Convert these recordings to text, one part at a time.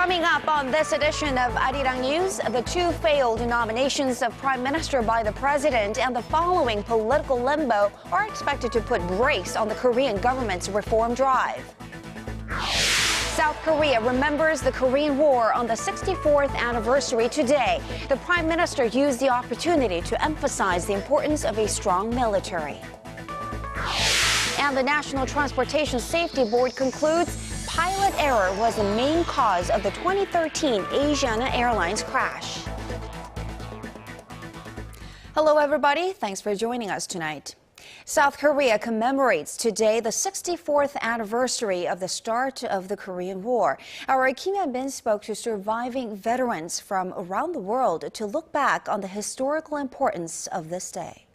Coming up on this edition of ARIRANG News, the two failed nominations of Prime Minister by the President and the following political limbo are expected to put brakes on the Korean government's reform drive. South Korea remembers the Korean War on the 64th anniversary today. The Prime Minister used the opportunity to emphasize the importance of a strong military. And the National Transportation Safety Board concludes pilot error was the main cause of the 2013 Asiana Airlines crash. Hello, everybody. Thanks for joining us tonight. South Korea commemorates today the 64th anniversary of the start of the Korean War. Our Kim Hyun-bin spoke to surviving veterans from around the world to look back on the historical importance of this day.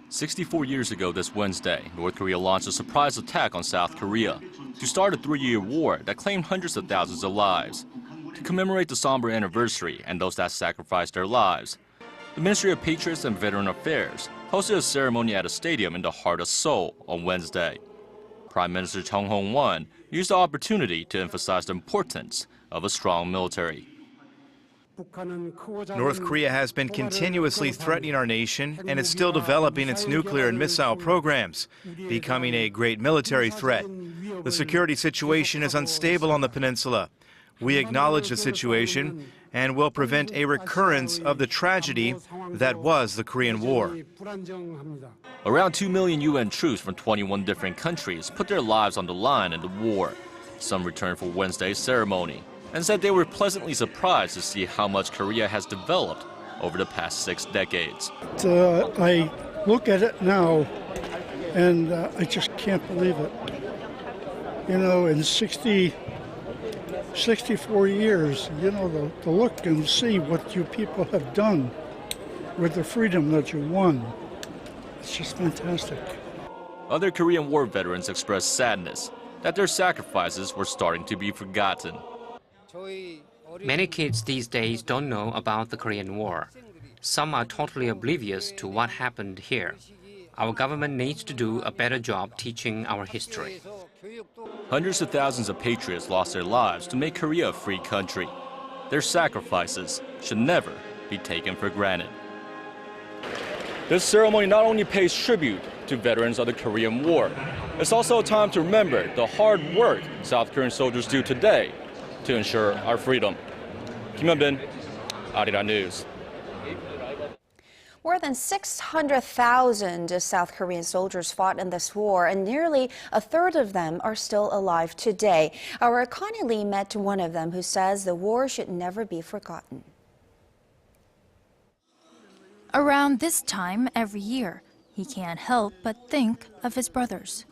64 years ago this Wednesday, North Korea launched a surprise attack on South Korea to start a three-year war that claimed hundreds of thousands of lives. To commemorate the somber anniversary and those that sacrificed their lives, the Ministry of Patriots and Veteran Affairs hosted a ceremony at a stadium in the heart of Seoul on Wednesday. Prime Minister Chung Hong-won used the opportunity to emphasize the importance of a strong military. North Korea has been continuously threatening our nation and is still developing its nuclear and missile programs, becoming a great military threat. The security situation is unstable on the peninsula. We acknowledge the situation and will prevent a recurrence of the tragedy that was the Korean War. Around 2 million UN troops from 21 different countries put their lives on the line in the war. Some returned for Wednesday's ceremony and said they were pleasantly surprised to see how much Korea has developed over the past 6 decades. I look at it now and I just can't believe it. You know, in 64 years, you know, to look and see what you people have done with the freedom that you won. It's just fantastic. Other Korean War veterans expressed sadness that their sacrifices were starting to be forgotten. Many kids these days don't know about the Korean War. Some are totally oblivious to what happened here. Our government needs to do a better job teaching our history. Hundreds of thousands of patriots lost their lives to make Korea a free country. Their sacrifices should never be taken for granted. This ceremony not only pays tribute to veterans of the Korean War, it's also a time to remember the hard work South Korean soldiers do today to ensure our freedom. Kim Hyun-bin, ARIRANG News. More than 600,000 South Korean soldiers fought in this war, and nearly a third of them are still alive today. Our Connie Lee met one of them who says the war should never be forgotten. Around this time every year, he can't help but think of his brothers.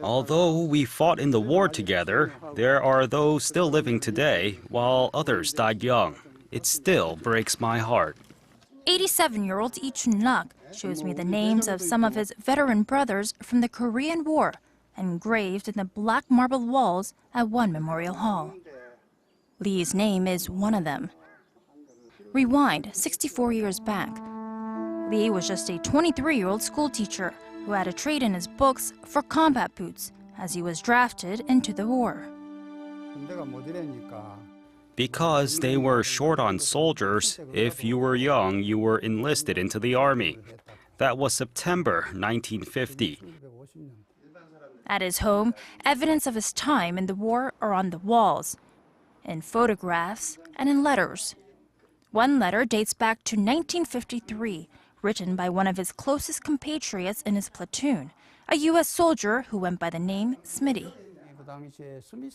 Although we fought in the war together, there are those still living today, while others died young. It still breaks my heart. 87-year-old Lee Chun-lak shows me the names of some of his veteran brothers from the Korean War, engraved in the black marble walls at one memorial hall. Lee's name is one of them. Rewind 64 years back. Lee was just a 23-year-old schoolteacher who had to trade in his books for combat boots as he was drafted into the war. Because they were short on soldiers, if you were young, you were enlisted into the army. That was September 1950. At his home, evidence of his time in the war are on the walls, in photographs and in letters. One letter dates back to 1953, written by one of his closest compatriots in his platoon, a U.S. soldier who went by the name Smitty.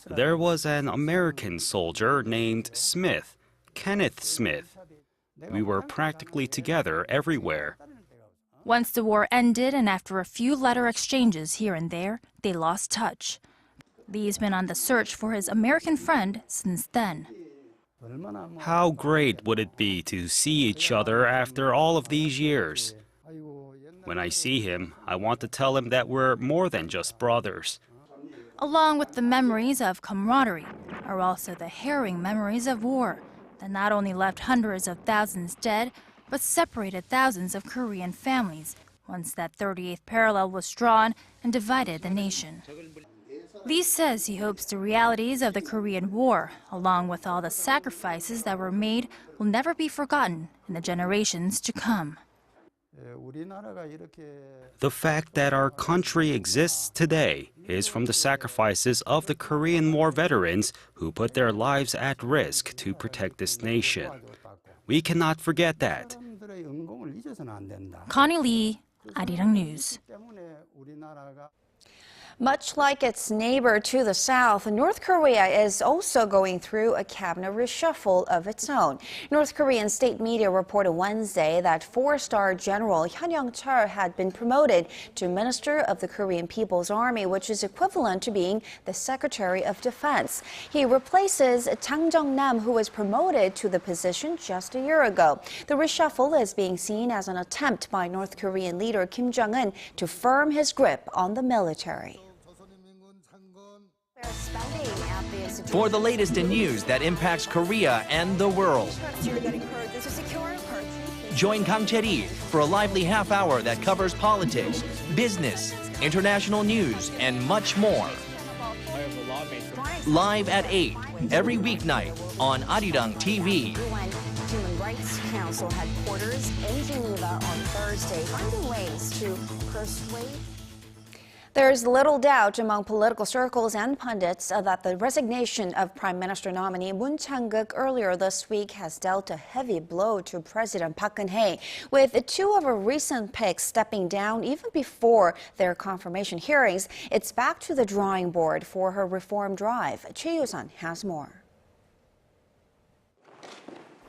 There was an American soldier named Smith, Kenneth Smith. We were practically together everywhere. Once the war ended and after a few letter exchanges here and there, they lost touch. Lee's been on the search for his American friend since then. How great would it be to see each other after all of these years? When I see him, I want to tell him that we're more than just brothers. Along with the memories of camaraderie are also the harrowing memories of war that not only left hundreds of thousands dead, but separated thousands of Korean families once that 38th parallel was drawn and divided the nation. Lee says he hopes the realities of the Korean War, along with all the sacrifices that were made, will never be forgotten in the generations to come. The fact that our country exists today is from the sacrifices of the Korean War veterans who put their lives at risk to protect this nation. We cannot forget that. Connie Lee, ARIRANG News. Much like its neighbor to the south, North Korea is also going through a cabinet reshuffle of its own. North Korean state media reported Wednesday that four-star General Hyun Young-chul had been promoted to Minister of the Korean People's Army, which is equivalent to being the Secretary of Defense. He replaces Chang Jong-nam, who was promoted to the position just a year ago. The reshuffle is being seen as an attempt by North Korean leader Kim Jong-un to firm his grip on the military. For the latest in news that impacts Korea and the world, join Kang Chae-ri for a lively half hour that covers politics, business, international news, and much more. Live at 8 every weeknight on ARIRANG TV. Human Rights Council headquarters in Geneva on Thursday, finding ways to persuade. There's little doubt among political circles and pundits that the resignation of Prime Minister nominee Moon Chang-guk earlier this week has dealt a heavy blow to President Park Geun-hye, with two of her recent picks stepping down even before their confirmation hearings. It's back to the drawing board for her reform drive. Choi Yoo-sun has more.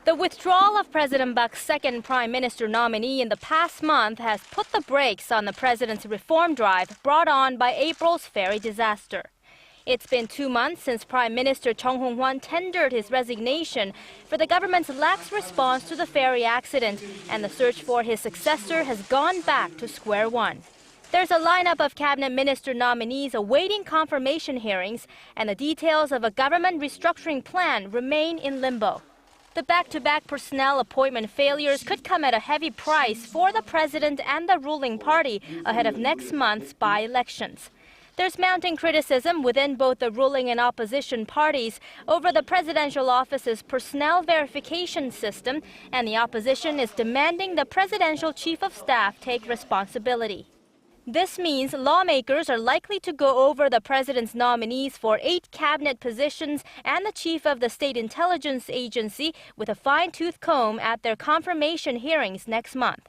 The withdrawal of President Park's second prime minister nominee in the past month has put the brakes on the president's reform drive brought on by April's ferry disaster. It's been 2 months since Prime Minister Chung Hong-hwan tendered his resignation for the government's lax response to the ferry accident, and the search for his successor has gone back to square one. There's a lineup of cabinet minister nominees awaiting confirmation hearings, and the details of a government restructuring plan remain in limbo. The back-to-back personnel appointment failures could come at a heavy price for the president and the ruling party ahead of next month's by-elections. There's mounting criticism within both the ruling and opposition parties over the presidential office's personnel verification system, and the opposition is demanding the presidential chief of staff take responsibility. This means lawmakers are likely to go over the president's nominees for 8 cabinet positions and the chief of the state intelligence agency with a fine-tooth comb at their confirmation hearings next month.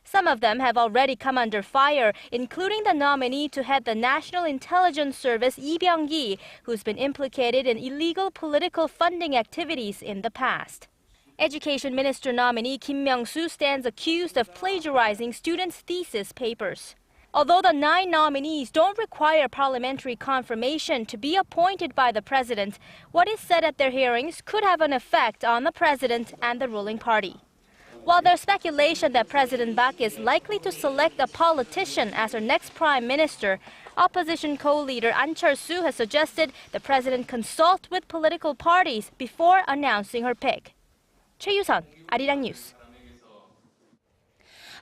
Some of them have already come under fire, including the nominee to head the National Intelligence Service, Lee Byung-gi, who's been implicated in illegal political funding activities in the past. Education Minister nominee Kim Myung-soo stands accused of plagiarizing students' thesis papers. Although the 9 nominees don't require parliamentary confirmation to be appointed by the president, what is said at their hearings could have an effect on the president and the ruling party. While there's speculation that President Park is likely to select a politician as her next prime minister, opposition co-leader An Cheol-soo has suggested the president consult with political parties before announcing her pick. Choi Yoo-sun, ARIRANG News.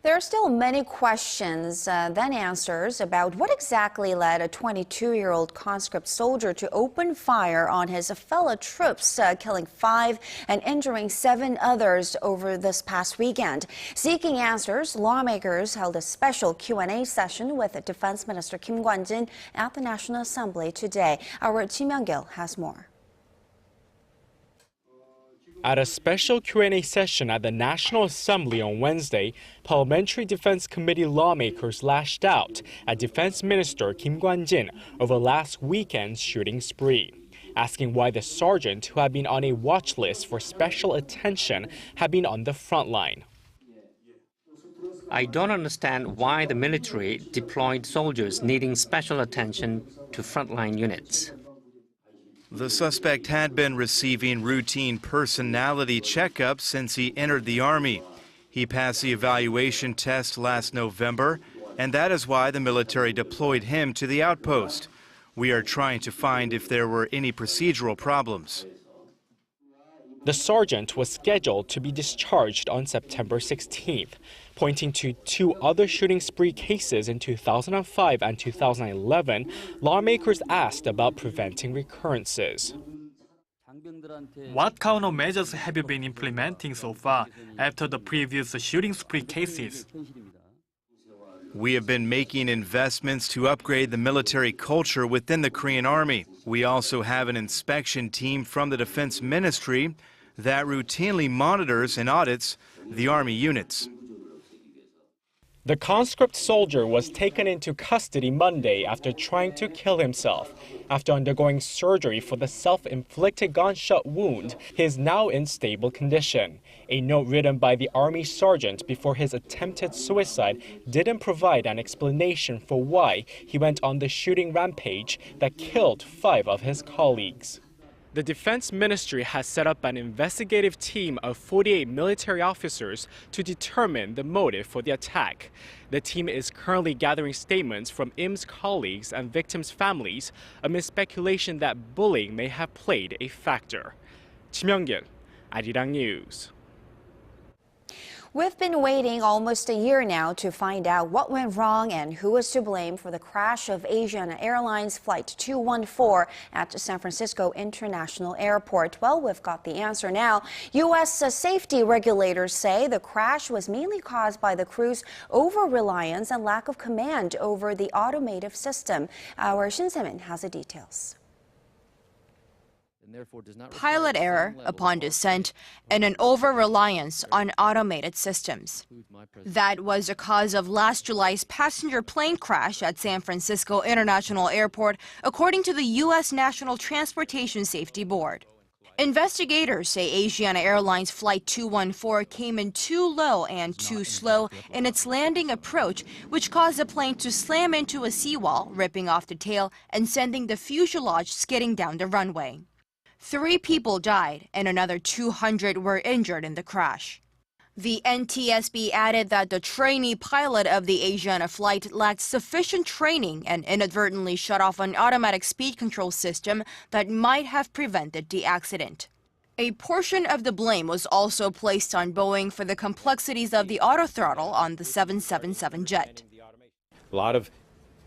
There are still many questions than answers about what exactly led a 22-year-old conscript soldier to open fire on his fellow troops, killing 5 and injuring 7 others over this past weekend. Seeking answers, lawmakers held a special Q&A session with Defense Minister Kim Kwon-jin at the National Assembly today. Our Ji Myung-gil has more. At a special Q&A session at the National Assembly on Wednesday, Parliamentary Defense Committee lawmakers lashed out at Defense Minister Kim Kwon-jin over last weekend's shooting spree, asking why the sergeant who had been on a watch list for special attention had been on the front line. I don't understand why the military deployed soldiers needing special attention to frontline units. The suspect had been receiving routine personality checkups since he entered the Army. He passed the evaluation test last November, and that is why the military deployed him to the outpost. We are trying to find if there were any procedural problems. The sergeant was scheduled to be discharged on September 16th, pointing to 2 other shooting spree cases in 2005 and 2011. Lawmakers asked about preventing recurrences. What kind of measures have you been implementing so far after the previous shooting spree cases? We have been making investments to upgrade the military culture within the Korean Army. We also have an inspection team from the Defense Ministry that routinely monitors and audits the Army units. The conscript soldier was taken into custody Monday after trying to kill himself. After undergoing surgery for the self-inflicted gunshot wound, he is now in stable condition. A note written by the Army sergeant before his attempted suicide didn't provide an explanation for why he went on the shooting rampage that killed 5 of his colleagues. The Defense Ministry has set up an investigative team of 48 military officers to determine the motive for the attack. The team is currently gathering statements from Im's colleagues and victims' families amid speculation that bullying may have played a factor. Kim Young-gyun, ARIRANG News. We've been waiting almost a year now to find out what went wrong and who was to blame for the crash of Asiana Airlines Flight 214 at San Francisco International Airport. Well, we've got the answer now. U.S. safety regulators say the crash was mainly caused by the crew's over-reliance and lack of command over the automated system. Our Shin Se-min has the details. Pilot error upon descent and an over-reliance on automated systems. That was the cause of last July's passenger plane crash at San Francisco International Airport, according to the U.S. National Transportation Safety Board. Investigators say Asiana Airlines Flight 214 came in too low and too slow in its landing approach, which caused the plane to slam into a seawall, ripping off the tail and sending the fuselage skidding down the runway. 3 people died and another 200 were injured in the crash. The NTSB added that the trainee pilot of the Asiana flight lacked sufficient training and inadvertently shut off an automatic speed control system that might have prevented the accident. A portion of the blame was also placed on Boeing for the complexities of the autothrottle on the 777 jet. A lot of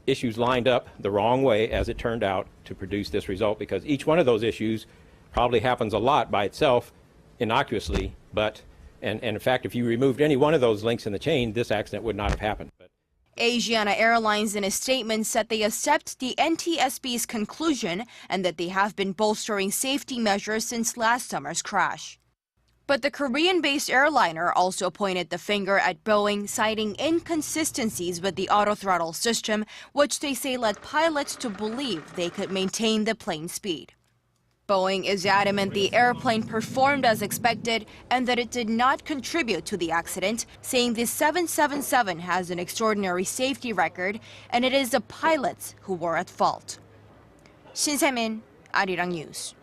issues lined up the wrong way, as it turned out, to produce this result, because each one of those issues probably happens a lot by itself, innocuously, but, and in fact, if you removed any one of those links in the chain, this accident would not have happened. Asiana Airlines in a statement said they accept the NTSB's conclusion and that they have been bolstering safety measures since last summer's crash. But the Korean-based airliner also pointed the finger at Boeing, citing inconsistencies with the autothrottle system, which they say led pilots to believe they could maintain the plane speed. Boeing is adamant the airplane performed as expected and that it did not contribute to the accident, saying the 777 has an extraordinary safety record and it is the pilots who were at fault. Shin Se-min, ARIRANG News.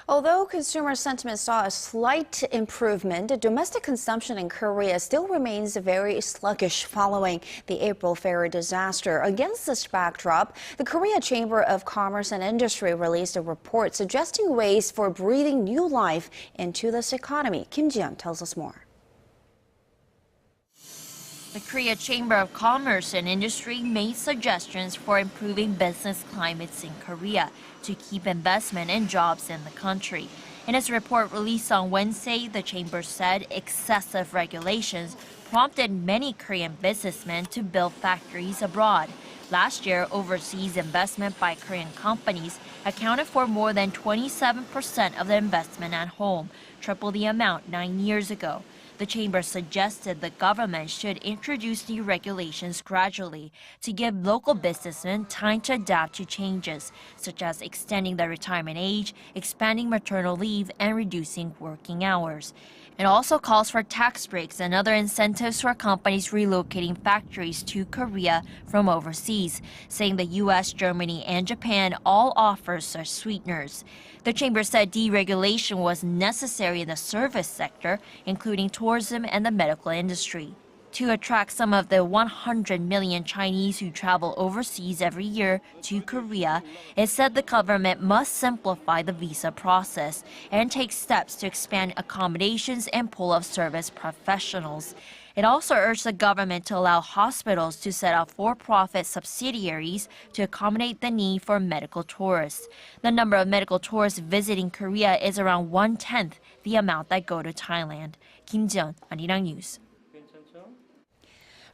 Although consumer sentiment saw a slight improvement, domestic consumption in Korea still remains very sluggish following the April ferry disaster. Against this backdrop, the Korea Chamber of Commerce and Industry released a report suggesting ways for breathing new life into this economy. Kim Ji-yeon tells us more. The Korea Chamber of Commerce and Industry made suggestions for improving business climates in Korea to keep investment and jobs in the country. In its report released on Wednesday, the chamber said excessive regulations prompted many Korean businessmen to build factories abroad. Last year, overseas investment by Korean companies accounted for more than 27% of the investment at home, triple the amount 9 years ago. The chamber suggested the government should introduce new regulations gradually to give local businessmen time to adapt to changes, such as extending the retirement age, expanding maternal leave, and reducing working hours. It also calls for tax breaks and other incentives for companies relocating factories to Korea from overseas, saying the U.S., Germany, and Japan all offer such sweeteners. The chamber said deregulation was necessary in the service sector, including tourism and the medical industry. To attract some of the 100 million Chinese who travel overseas every year to Korea, it said the government must simplify the visa process and take steps to expand accommodations and pull up service professionals. It also urged the government to allow hospitals to set up for-profit subsidiaries to accommodate the need for medical tourists. The number of medical tourists visiting Korea is around 1/10 the amount that go to Thailand. Kim Jeon, ARIRANG News.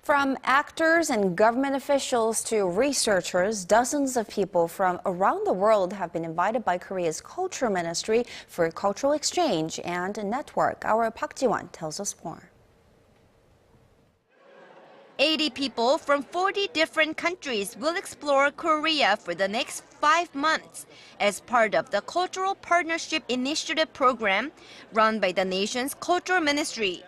From actors and government officials to researchers, dozens of people from around the world have been invited by Korea's Culture Ministry for cultural exchange and network. Our Park Ji-won tells us more. 80 people from 40 different countries will explore Korea for the next 5 months as part of the Cultural Partnership Initiative program run by the nation's Culture Ministry.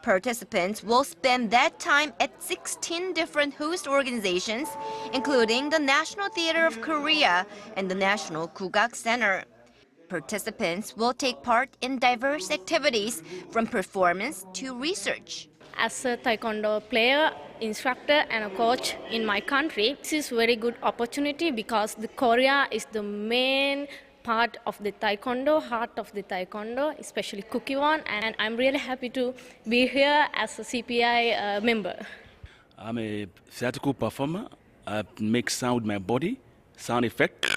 Participants will spend that time at 16 different host organizations, including the National Theater of Korea and the National Kugak Center. Participants will take part in diverse activities from performance to research. As a taekwondo player, instructor and a coach in my country, this is a very good opportunity because Korea is the main part of the taekwondo, heart of the taekwondo, especially Kukiwon, and I'm really happy to be here as a CPI member. I'm a theatrical performer. I make sound with my body, sound effect,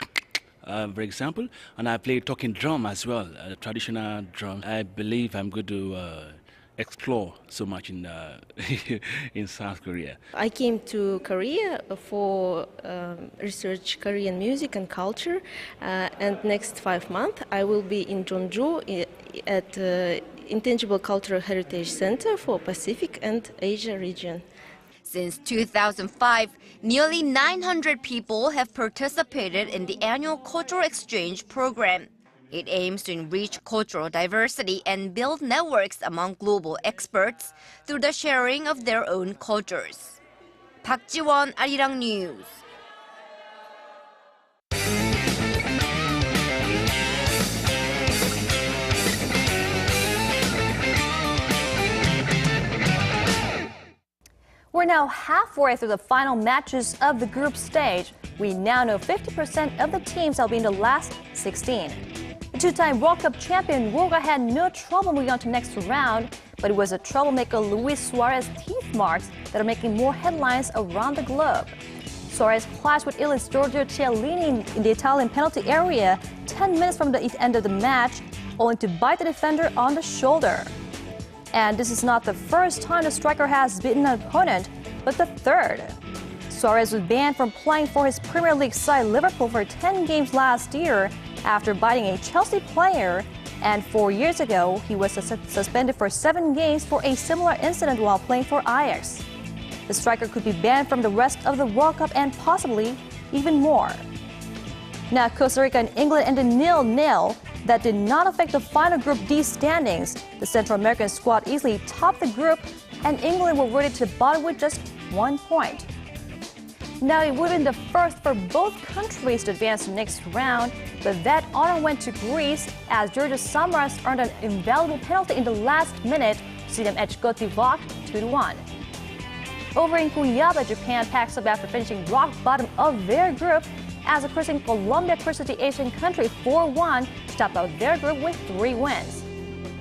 for example, and I play talking drum as well, traditional drum. I believe I'm going to explore so much in in South Korea. I came to Korea for research Korean music and culture, and next 5 months I will be in Jeonju at Intangible Cultural Heritage Center for Pacific and Asia region. Since 2005, nearly 900 people have participated in the annual cultural exchange program. It aims to enrich cultural diversity and build networks among global experts through the sharing of their own cultures. Park Ji-won, ARIRANG News. We're now halfway through the final matches of the group stage. We now know 50% of the teams that will be in the last 16. The two-time World Cup champion Uruguay had no trouble moving on to the next round, but it was a troublemaker Luis Suarez's teeth marks that are making more headlines around the globe. Suarez clashed with Italy's Giorgio Chiellini in the Italian penalty area 10 minutes from the end of the match, only to bite the defender on the shoulder. And this is not the first time the striker has beaten an opponent, but the third. Suarez was banned from playing for his Premier League side Liverpool for 10 games last year after biting a Chelsea player, and 4 years ago he was suspended for 7 games for a similar incident while playing for Ajax. The striker could be banned from the rest of the World Cup and possibly even more. Now Costa Rica and England ended 0-0. That did not affect the final Group D standings. The Central American squad easily topped the group, and England were ready to bottom with just 1 point. Now, it would have been the first for both countries to advance to the next round, but that honor went to Greece as Georgios Samaras earned an invaluable penalty in the last minute to see them edge Côte d'Ivoire 2-1. Over in Cuyaba, Japan packs up after finishing rock bottom of their group as the Christian Colombia crushes the Asian country 4-1 to top out their group with 3 wins.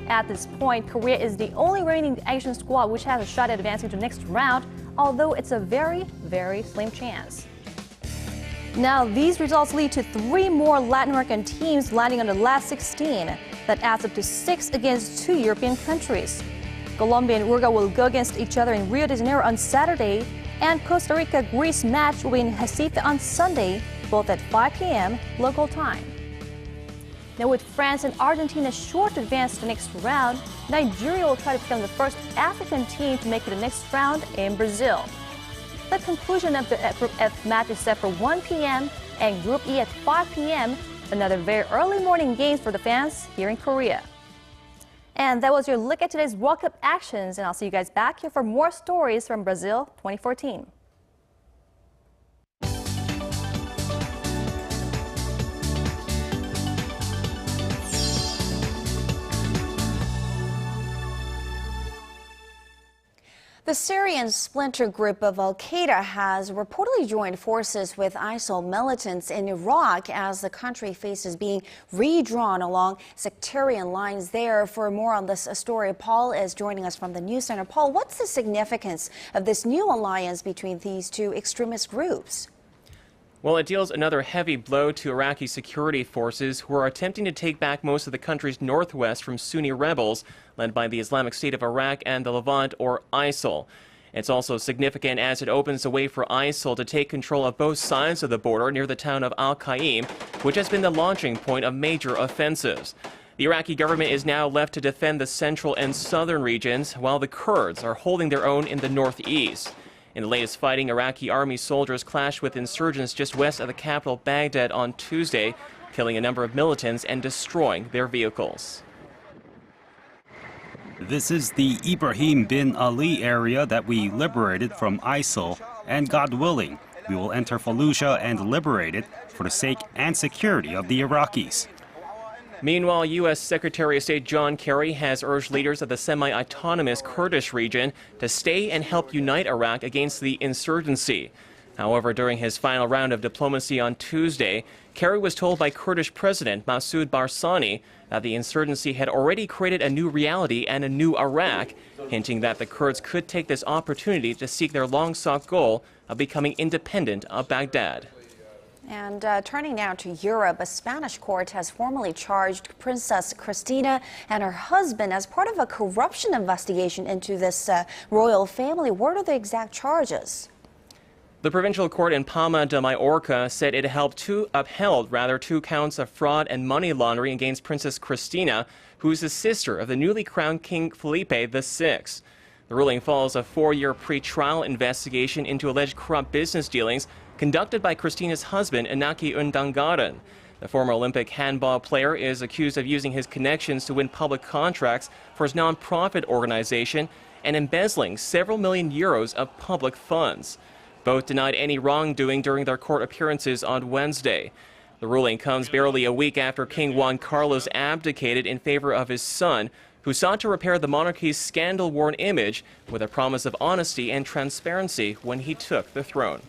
At this point, Korea is the only reigning Asian squad which has a shot at advancing to the next round, although it's a very, very slim chance. Now, these results lead to 3 more Latin American teams landing on the last 16. That adds up to 6 against 2 European countries. Colombia and Uruguay will go against each other in Rio de Janeiro on Saturday, and Costa Rica-Greece match will be in Recife on Sunday, both at 5 p.m. local time. Now, with France and Argentina sure to advance to the next round, Nigeria will try to become the first African team to make it to the next round in Brazil. The conclusion of the Group F match is set for 1 p.m. and Group E at 5 p.m. Another very early morning games for the fans here in Korea. And that was your look at today's World Cup actions, and I'll see you guys back here for more stories from Brazil 2014. The Syrian splinter group of al-Qaeda has reportedly joined forces with ISIL militants in Iraq as the country faces being redrawn along sectarian lines there. For more on this story, Paul is joining us from the News Center. Paul, what's the significance of this new alliance between these two extremist groups? Well, it deals another heavy blow to Iraqi security forces who are attempting to take back most of the country's northwest from Sunni rebels led by the Islamic State of Iraq and the Levant, or ISIL. It's also significant as it opens the way for ISIL to take control of both sides of the border near the town of Al-Qaim, which has been the launching point of major offensives. The Iraqi government is now left to defend the central and southern regions, while the Kurds are holding their own in the northeast. In the latest fighting, Iraqi army soldiers clashed with insurgents just west of the capital, Baghdad, on Tuesday, killing a number of militants and destroying their vehicles. This is the Ibrahim bin Ali area that we liberated from ISIL, and God willing, we will enter Fallujah and liberate it for the sake and security of the Iraqis. Meanwhile, U.S. Secretary of State John Kerry has urged leaders of the semi-autonomous Kurdish region to stay and help unite Iraq against the insurgency. However, during his final round of diplomacy on Tuesday, Kerry was told by Kurdish President Masoud Barzani that the insurgency had already created a new reality and a new Iraq, hinting that the Kurds could take this opportunity to seek their long-sought goal of becoming independent of Baghdad. And turning now to Europe, a Spanish court has formally charged Princess Cristina and her husband as part of a corruption investigation into this royal family. What are the exact charges? The provincial court in Palma de Mallorca said it upheld 2 counts of fraud and money laundering against Princess Cristina, who is the sister of the newly crowned King Felipe VI. The ruling follows a 4-year pre-trial investigation into alleged corrupt business dealings conducted by Cristina's husband, Inaki Undangaren. The former Olympic handball player is accused of using his connections to win public contracts for his non-profit organization and embezzling several million euros of public funds. Both denied any wrongdoing during their court appearances on Wednesday. The ruling comes barely a week after King Juan Carlos abdicated in favor of his son, who sought to repair the monarchy's scandal-worn image with a promise of honesty and transparency when he took the throne.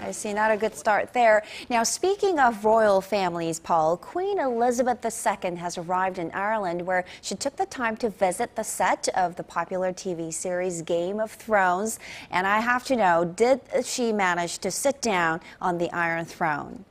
I see, not a good start there. Now, speaking of royal families, Paul, Queen Elizabeth II has arrived in Ireland, where she took the time to visit the set of the popular TV series Game of Thrones. And I have to know, did she manage to sit down on the Iron Throne?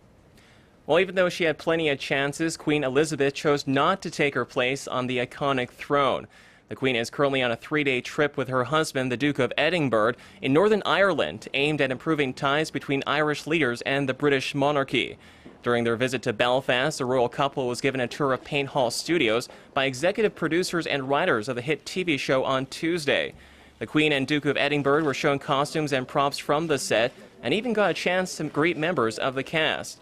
Well, even though she had plenty of chances, Queen Elizabeth chose not to take her place on the iconic throne. The Queen is currently on a 3-day trip with her husband, the Duke of Edinburgh, in Northern Ireland, aimed at improving ties between Irish leaders and the British monarchy. During their visit to Belfast, the royal couple was given a tour of Paint Hall Studios by executive producers and writers of the hit TV show on Tuesday. The Queen and Duke of Edinburgh were shown costumes and props from the set and even got a chance to greet members of the cast.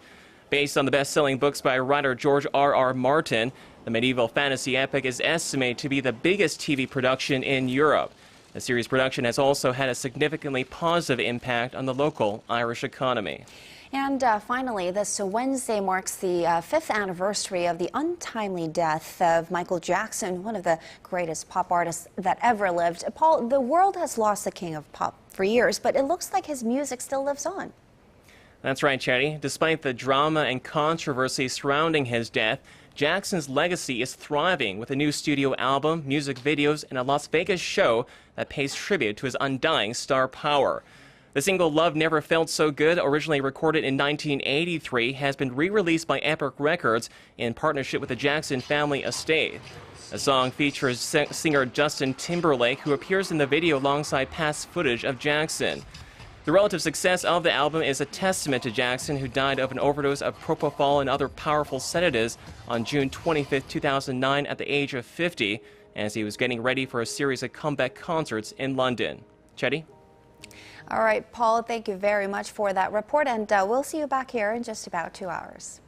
Based on the best-selling books by writer George R.R. Martin, the medieval fantasy epic is estimated to be the biggest TV production in Europe. The series production has also had a significantly positive impact on the local Irish economy. And finally, this Wednesday marks the 5th anniversary of the untimely death of Michael Jackson, one of the greatest pop artists that ever lived. Paul, the world has lost the king of pop for years, but it looks like his music still lives on. That's right, Chetty. Despite the drama and controversy surrounding his death, Jackson's legacy is thriving with a new studio album, music videos, and a Las Vegas show that pays tribute to his undying star power. The single Love Never Felt So Good, originally recorded in 1983, has been re-released by Epic Records in partnership with the Jackson family estate. The song features singer Justin Timberlake, who appears in the video alongside past footage of Jackson. The relative success of the album is a testament to Jackson, who died of an overdose of propofol and other powerful sedatives on June 25, 2009 at the age of 50, as he was getting ready for a series of comeback concerts in London. Chetty? All right, Paul, thank you very much for that report, and we'll see you back here in just about 2 hours.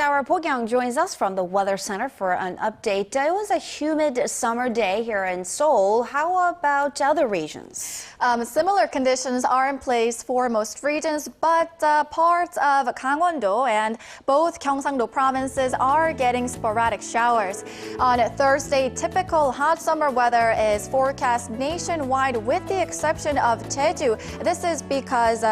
And our Po Kyung joins us from the Weather Center for an update. It was a humid summer day here in Seoul. How about other regions? Similar conditions are in place for most regions, but parts of Gangwon-do and both Gyeongsang-do provinces are getting sporadic showers. On Thursday, typical hot summer weather is forecast nationwide with the exception of Jeju. This is because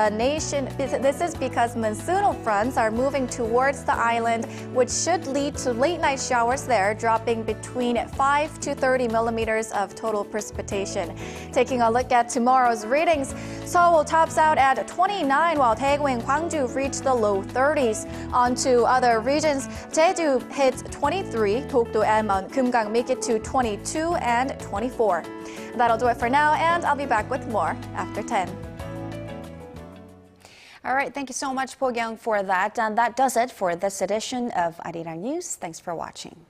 monsoonal fronts are moving towards the island, which should lead to late-night showers there, dropping between 5 to 30 millimeters of total precipitation. Taking a look at tomorrow's readings, Seoul tops out at 29, while Daegu and Gwangju reach the low 30s. On to other regions, Jeju hits 23, Dokdo and Kumgang make it to 22 and 24. That'll do it for now, and I'll be back with more after 10. All right, thank you so much, Po Kyung, for that. And that does it for this edition of ARIRANG News. Thanks for watching.